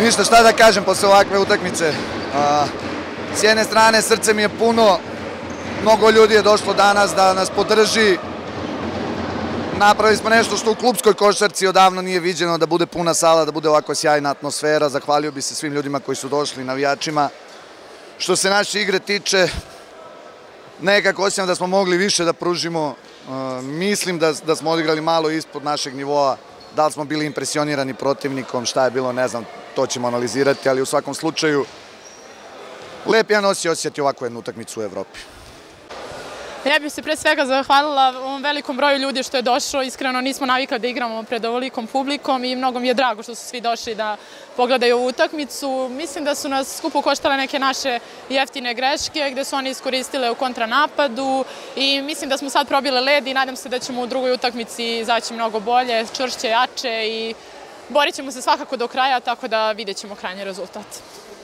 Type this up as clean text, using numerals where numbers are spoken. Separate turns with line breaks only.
Ništa, šta da kažem posle ovakve utakmice. S jedne strane srce mi je puno, mnogo ljudi je došlo danas da nas podrži. Napravili smo nešto što u klupskoj košarci odavno nije viđeno, da bude puna sala, da bude ovako sjajna atmosfera. Zahvalio bi se svim ljudima koji su došli, navijačima. Što se naše igre tiče, nekako osjećam da smo mogli više da pružimo. Mislim da smo odigrali malo ispod našeg nivoa. Da li smo bili impresionirani protivnikom, šta je bilo, ne znam, to ćemo analizirati, ali u svakom slučaju lep jedan osjećati ovakvu jednu utakmicu u Evropi.
Ja bih se pre svega zahvalila ovom velikom broju ljudi što je došlo. Iskreno nismo navikli da igramo pred ovolikom publikom i mnogo mi je drago što su svi došli da pogledaju ovu utakmicu. Mislim da su nas skupo koštale neke naše jeftine greške gde su oni iskoristile u kontranapadu i mislim da smo sad probile led i nadam se da ćemo u drugoj utakmici izaći mnogo bolje, čvršće, jače i borit ćemo se svakako do kraja, tako da vidjet ćemo krajnji rezultat.